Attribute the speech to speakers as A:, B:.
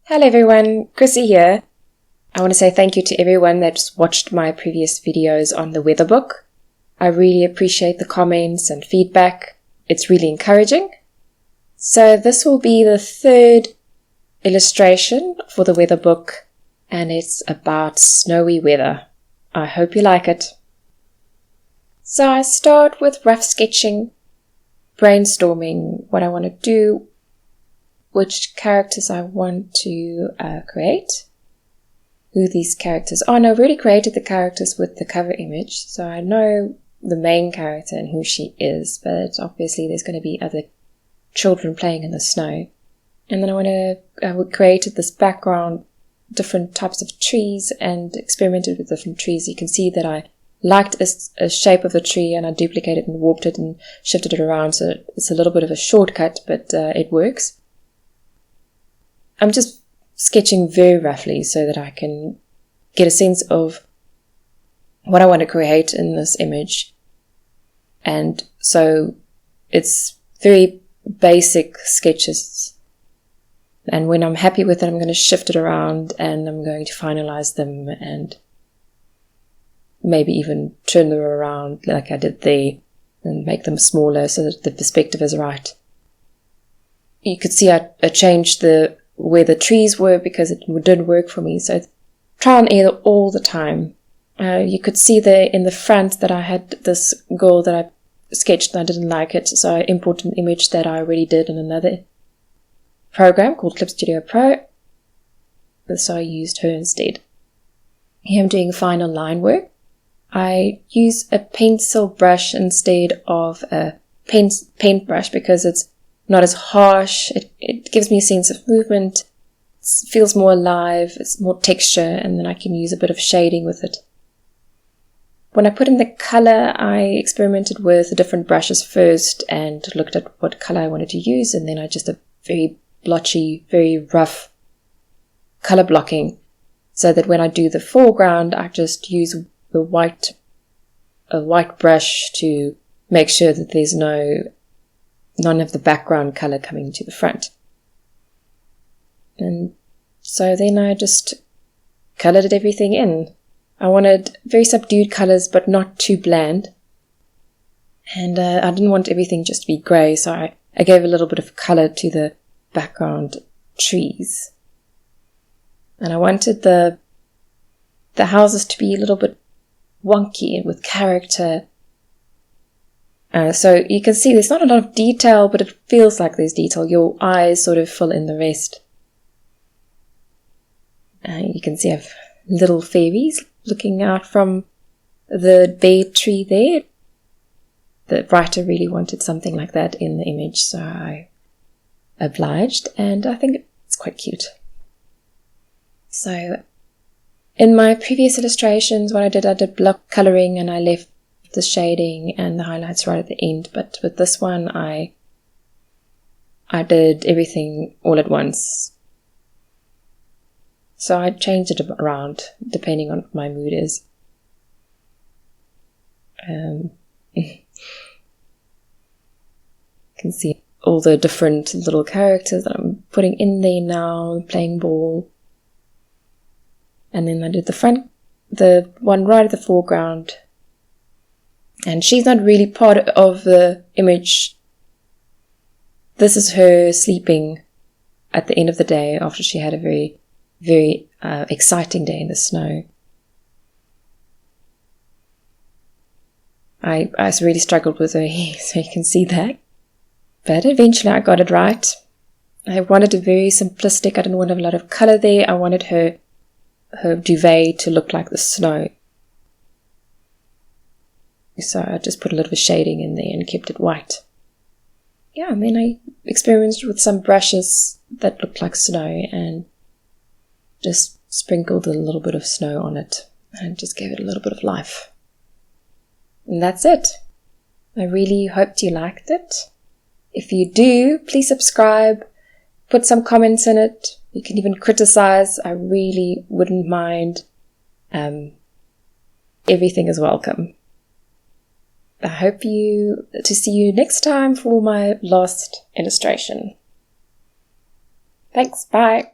A: Hello everyone, Chrissy here. I want to say thank you to everyone that's watched my previous videos on the weather book. I really appreciate the comments and feedback. It's really encouraging. So this will be the third illustration for the weather book, and it's about snowy weather. I hope you like it. So I start with rough sketching, brainstorming what I want to do, which characters I want to create, who these characters are. And I've already created the characters with the cover image, so I know the main character and who she is, but obviously there's going to be other children playing in the snow. And then I created this background, different types of trees, and experimented with different trees. You can see that I liked a shape of the tree, and I duplicated and warped it and shifted it around, so it's a little bit of a shortcut, but it works. I'm just sketching very roughly so that I can get a sense of what I want to create in this image. And so it's very basic sketches. And when I'm happy with it, I'm going to shift it around and I'm going to finalize them and maybe even turn them around like I did there and make them smaller so that the perspective is right. You could see I changed where the trees were because it didn't work for me. So trial and error all the time. You could see there in the front that I had this girl that I sketched and I didn't like it. So I imported an image that I already did in another program called Clip Studio Pro. So I used her instead. Here I'm doing final line work. I use a pencil brush instead of a paintbrush because it's not as harsh. It gives me a sense of movement. It feels more alive. It's more texture, and then I can use a bit of shading with it. When I put in the color, I experimented with the different brushes first and looked at what color I wanted to use, and then I just a very blotchy, very rough color blocking, so that when I do the foreground, I just use a white brush to make sure that there's none of the background color coming to the front. And so then I just colored everything in. I wanted very subdued colors, but not too bland. And I didn't want everything just to be grey, so I gave a little bit of color to the background trees. And I wanted the houses to be a little bit wonky with character. So you can see there's not a lot of detail, but it feels like there's detail. Your eyes sort of fill in the rest. You can see I have little fairies looking out from the bare tree there. The writer really wanted something like that in the image, so I obliged, and I think it's quite cute. So in my previous illustrations, what I did block coloring and I left the shading and the highlights right at the end, but with this one I did everything all at once. So I changed it around depending on what my mood is. You can see all the different little characters that I'm putting in there now, playing ball. And then I did the one right at the foreground. And she's not really part of the image. This is her sleeping at the end of the day after she had a very, very exciting day in the snow. I really struggled with her hair, so you can see that. But eventually I got it right. I wanted it very simplistic. I didn't want a lot of color there. I wanted her duvet to look like the snow. So I just put a little bit of shading in there and kept it white. Yeah, and then I experimented with some brushes that looked like snow and just sprinkled a little bit of snow on it and just gave it a little bit of life. And that's it. I really hoped you liked it. If you do, please subscribe, put some comments in it. You can even criticize. I really wouldn't mind. Everything is welcome. I hope to see you next time for my last illustration. Thanks, bye.